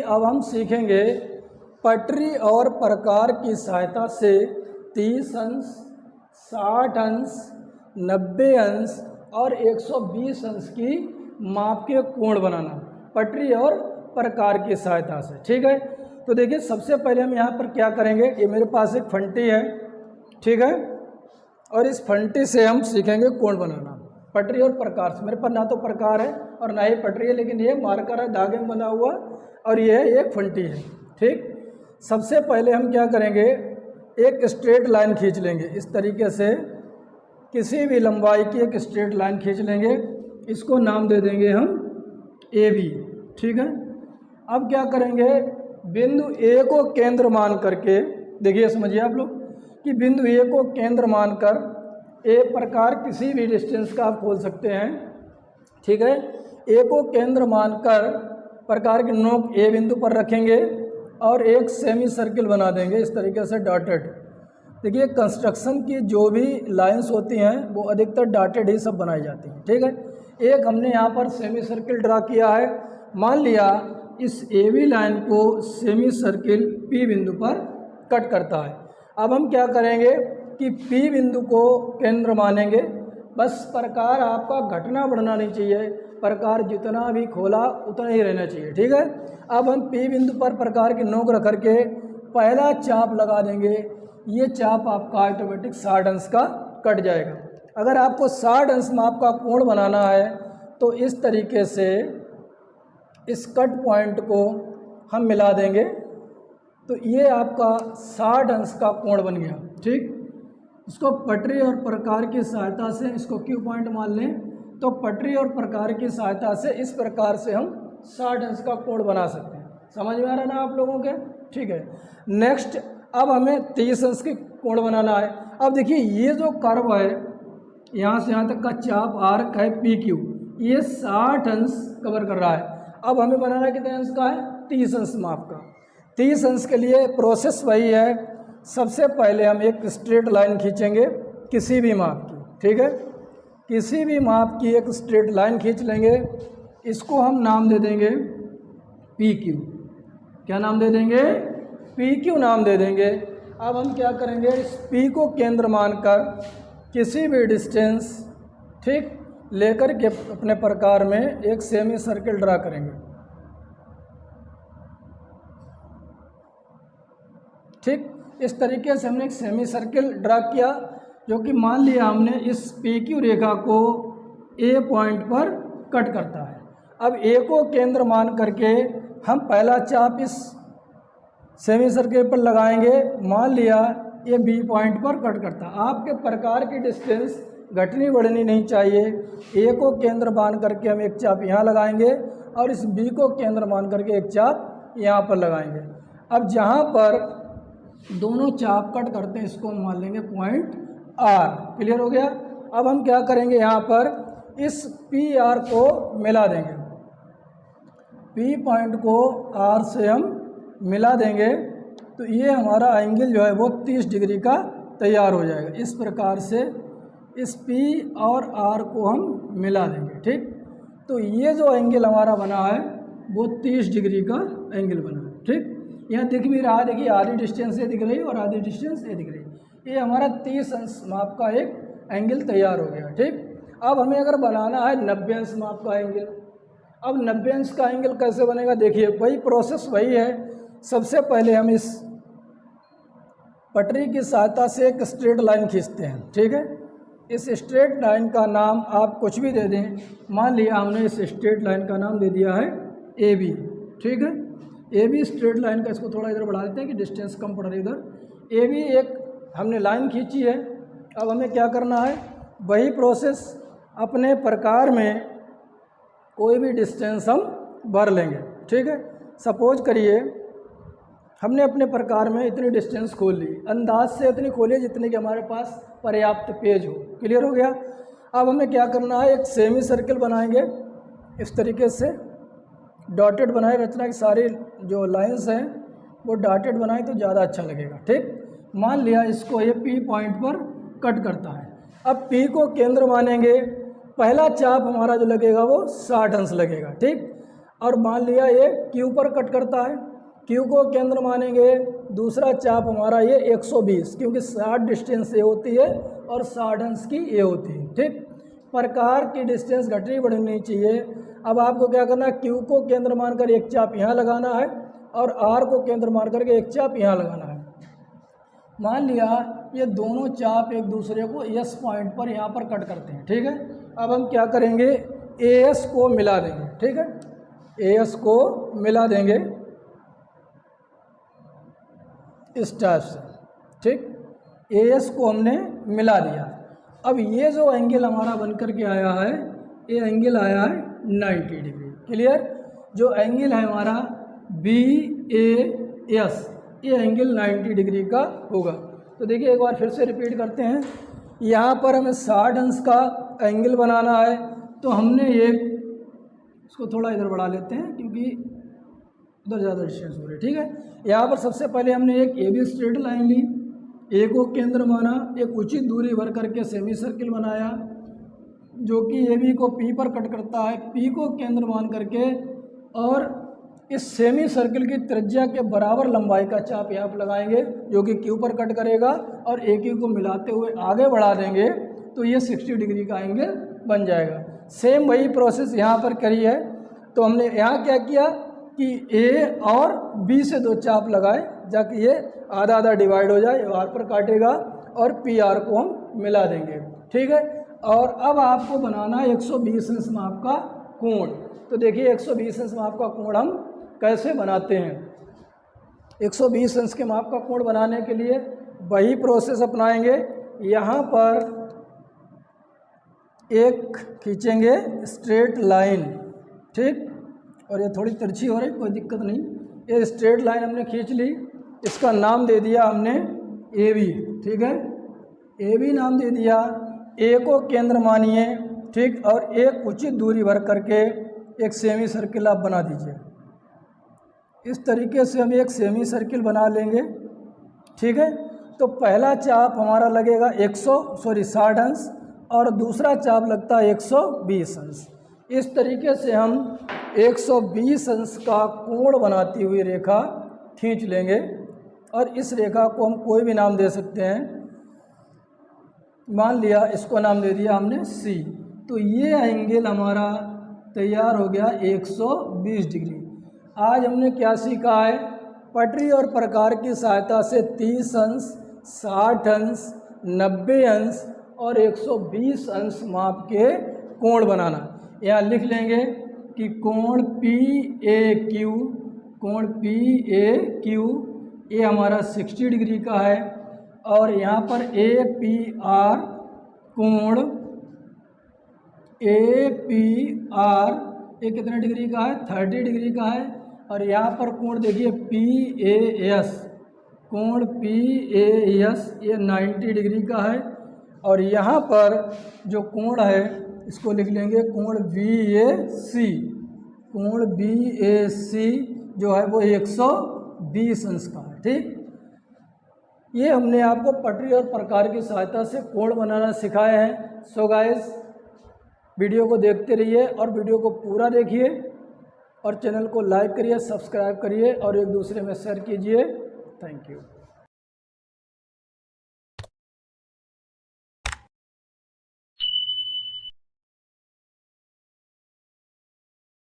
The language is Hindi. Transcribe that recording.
अब हम सीखेंगे पटरी और प्रकार की सहायता से 30 अंश, 60 अंश, 90 अंश और 120 अंश की माप के कोण बनाना पटरी और प्रकार की सहायता से। ठीक है, तो देखिए सबसे पहले हम यहाँ पर क्या करेंगे, ये मेरे पास एक फंटी है, ठीक है, और इस फंटी से हम सीखेंगे कोण बनाना पटरी और प्रकार से। मेरे पास ना तो प्रकार है और ना ही पटरी है, लेकिन ये मार्कर है धागे में बना हुआ और ये एक फंटी है। ठीक, सबसे पहले हम क्या करेंगे, एक स्ट्रेट लाइन खींच लेंगे इस तरीके से, किसी भी लंबाई की एक स्ट्रेट लाइन खींच लेंगे, इसको नाम दे देंगे हम ए बी। ठीक है, अब क्या करेंगे, बिंदु ए को केंद्र मान करके, देखिए समझिए आप लोग कि बिंदु ए को केंद्र मानकर ए प्रकार किसी भी डिस्टेंस का आप खोल सकते हैं। ठीक है, ए को केंद्र मानकर प्रकार की नोक ए बिंदु पर रखेंगे और एक सेमी सर्किल बना देंगे इस तरीके से डॉटेड। देखिए कंस्ट्रक्शन की जो भी लाइंस होती हैं वो अधिकतर डॉटेड ही सब बनाई जाती हैं। ठीक है, एक हमने यहाँ पर सेमी सर्किल ड्रा किया है, मान लिया इस ए बी लाइन को सेमी सर्किल पी बिंदु पर कट करता है। अब हम क्या करेंगे कि पी बिंदु को केंद्र मानेंगे, बस प्रकार आपका घटना बढ़ना नहीं चाहिए, प्रकार जितना भी खोला उतना ही रहना चाहिए। ठीक है, अब हम पी बिंदु पर प्रकार की नोक रख करके पहला चाप लगा देंगे, ये चाप आपका ऑटोमेटिक 60 अंश का कट जाएगा। अगर आपको 60 अंश माप का कोण बनाना है तो इस तरीके से इस कट पॉइंट को हम मिला देंगे, तो ये आपका 60 अंश का कोण बन गया। ठीक, इसको पटरी और प्रकार की सहायता से, इसको क्यू पॉइंट मान लें, तो पटरी और प्रकार की सहायता से इस प्रकार से हम 60 अंश का कोण बना सकते हैं। समझ में आ रहा है ना आप लोगों के? ठीक है, नेक्स्ट अब हमें 30 अंश की कोण बनाना है। अब देखिए ये जो कर्व है यहाँ से यहाँ तक का चाप आर्क है पी क्यू, ये 60 अंश कवर कर रहा है। अब हमें बनाना कितने अंश का है, 30 अंश माप का। 30 अंश के लिए प्रोसेस वही है, सबसे पहले हम एक स्ट्रेट लाइन खींचेंगे किसी भी माप की। ठीक है, किसी भी माप की एक स्ट्रेट लाइन खींच लेंगे, इसको हम नाम दे देंगे पी क्यू। क्या नाम दे देंगे, पी क्यू नाम दे देंगे। अब हम क्या करेंगे, इस पी को केंद्र मानकर किसी भी डिस्टेंस ठीक लेकर के अपने प्रकार में एक सेमी सर्किल ड्रा करेंगे। ठीक, इस तरीके से हमने एक सेमी सर्किल ड्रा किया, जो कि मान लिया हमने इस पी क्यू रेखा को ए पॉइंट पर कट करता है। अब ए को केंद्र मान करके हम पहला चाप इस सेमी सर्किल पर लगाएंगे, मान लिया ये बी पॉइंट पर कट करता है। आपके प्रकार की डिस्टेंस घटनी बढ़नी नहीं चाहिए। ए को केंद्र मान करके हम एक चाप यहाँ लगाएंगे और इस बी को केंद्र मान करके एक चाप यहाँ पर लगाएंगे। अब जहाँ पर दोनों चाप कट करते हैं इसको हम मान लेंगे पॉइंट आर। क्लियर हो गया? अब हम क्या करेंगे, यहाँ पर इस पी आर को मिला देंगे, पी पॉइंट को आर से हम मिला देंगे, तो ये हमारा एंगल जो है वो 30 डिग्री का तैयार हो जाएगा। इस प्रकार से इस पी और आर को हम मिला देंगे। ठीक, तो ये जो एंगल हमारा बना है वो 30 डिग्री का एंगल बना है। ठीक, यहाँ दिख भी रहा है, देखिए आधी डिस्टेंस ये दिख रही है और आधी डिस्टेंस ये दिख रही है। ये हमारा 30 अंश माप का एक एंगल तैयार हो गया। ठीक, अब हमें अगर बनाना है 90 अंश माप का एंगल। अब 90 अंश का एंगल कैसे बनेगा, देखिए वही प्रोसेस वही है। सबसे पहले हम इस पटरी की सहायता से एक स्ट्रेट लाइन खींचते हैं। ठीक है, इस स्ट्रेट लाइन का नाम आप कुछ भी दे दें, मान लिया हमने इस स्ट्रेट लाइन का नाम दे दिया है ए बी। ठीक है, ए बी स्ट्रेट लाइन का, इसको थोड़ा इधर बढ़ा देते हैं कि डिस्टेंस कम पड़ रही इधर। ए बी एक हमने लाइन खींची है। अब हमें क्या करना है, वही प्रोसेस अपने प्रकार में कोई भी डिस्टेंस हम भर लेंगे। ठीक है, सपोज करिए हमने अपने प्रकार में इतनी डिस्टेंस खोल ली, अंदाज से इतनी खोलिए जितने कि हमारे पास पर्याप्त पेज हो। क्लियर हो गया? अब हमें क्या करना है, एक सेमी सर्किल बनाएंगे इस तरीके से, डॉटेड बनाए, रचना की सारी जो लाइंस हैं वो डॉटेड बनाए तो ज़्यादा अच्छा लगेगा। ठीक, मान लिया इसको ये पी पॉइंट पर कट करता है। अब पी को केंद्र मानेंगे, पहला चाप हमारा जो लगेगा वो 60 अंश लगेगा। ठीक, और मान लिया ये क्यू पर कट करता है, क्यू को केंद्र मानेंगे, दूसरा चाप हमारा ये 120, क्योंकि 60 डिस्टेंस ये होती है और 60 अंश की ये होती है। ठीक, प्रकार की डिस्टेंस घटनी बढ़नी चाहिए। अब आपको क्या करना है, क्यू को केंद्र मानकर एक चाप यहाँ लगाना है और आर को केंद्र मान करके एक चाप यहाँ लगाना है। मान लिया ये दोनों चाप एक दूसरे को एस पॉइंट पर यहाँ पर कट करते हैं। ठीक है, अब हम क्या करेंगे, ए एस को मिला देंगे। ठीक है, ए एस को मिला देंगे इस टाइप से। ठीक, ए एस को हमने मिला दिया। अब ये जो एंगल हमारा बन करके आया है, ये एंगल आया है 90 डिग्री। क्लियर, जो एंगल है हमारा बी ए एस, ये एंगल 90 डिग्री का होगा। तो देखिए एक बार फिर से रिपीट करते हैं। यहाँ पर हमें 60 अंश का एंगल बनाना है, तो हमने ये इसको थोड़ा इधर बढ़ा लेते हैं क्योंकि उधर ज़्यादा डिस्टेंस हो रही है। ठीक है, यहाँ पर सबसे पहले हमने एक ए बी स्ट्रेट लाइन ली, ए को केंद्र माना, एक उचित दूरी भर करके सेमी सर्किल बनाया जो कि ए बी को पी पर कट करता है, पी को केंद्र मान करके और इस सेमी सर्किल की त्रिज्या के बराबर लंबाई का चाप यहाँ पर लगाएंगे जो कि क्यू पर कट करेगा और ए क्यू को मिलाते हुए आगे बढ़ा देंगे तो ये 60 डिग्री का एंगल बन जाएगा। सेम वही प्रोसेस यहाँ पर करी है। तो हमने यहाँ क्या किया कि ए और बी से दो चाप लगाए ताकि ये आधा आधा डिवाइड हो जाए, आर पर काटेगा और पी आर को हम मिला देंगे। ठीक है, और अब आपको बनाना है 120 अंश माप का कोण। तो देखिए 120 अंश माप का कोण हम कैसे बनाते हैं। 120 अंश के माप का कोण बनाने के लिए वही प्रोसेस अपनाएंगे। यहाँ पर एक खींचेंगे स्ट्रेट लाइन। ठीक, और ये थोड़ी तिरछी हो रही, कोई दिक्कत नहीं, ये स्ट्रेट लाइन हमने खींच ली, इसका नाम दे दिया हमने ए बी। ठीक है, ए बी नाम दे दिया। ए को केंद्र मानिए, ठीक, और एक उचित दूरी भर करके एक सेमी सर्किल आप बना दीजिए। इस तरीके से हम एक सेमी सर्किल बना लेंगे। ठीक है, तो पहला चाप हमारा लगेगा 60 अंश और दूसरा चाप लगता है 120 अंश। इस तरीके से हम 120 अंश का कोण बनाती हुई रेखा खींच लेंगे और इस रेखा को हम कोई भी नाम दे सकते हैं। मान लिया इसको नाम दे दिया हमने सी। तो ये एंगल हमारा तैयार हो गया 120 डिग्री। आज हमने क्या सीखा है, पटरी और प्रकार की सहायता से 30 अंश, 60 अंश, 90 अंश और 120 अंश माप के कोण बनाना। यहाँ लिख लेंगे कि कोण पी ए क्यू, कोण पी ए क्यू ये हमारा 60 डिग्री का है और यहाँ पर ए पी आर कोण ए पी आर ये कितने डिग्री का है, 30 डिग्री का है। और यहाँ पर कोण देखिए पी ए एस, कोण पी ए एस ये 90 डिग्री का है। और यहाँ पर जो कोण है इसको लिख लेंगे कोण बी ए सी, कोण बी ए सी जो है वो 120 अंश का है। ठीक, ये हमने आपको पटरी और प्रकार की सहायता से कोण बनाना सिखाया है। सो गाइस, वीडियो को देखते रहिए और वीडियो को पूरा देखिए और चैनल को लाइक करिए, सब्सक्राइब करिए और एक दूसरे में शेयर कीजिए। Thank you.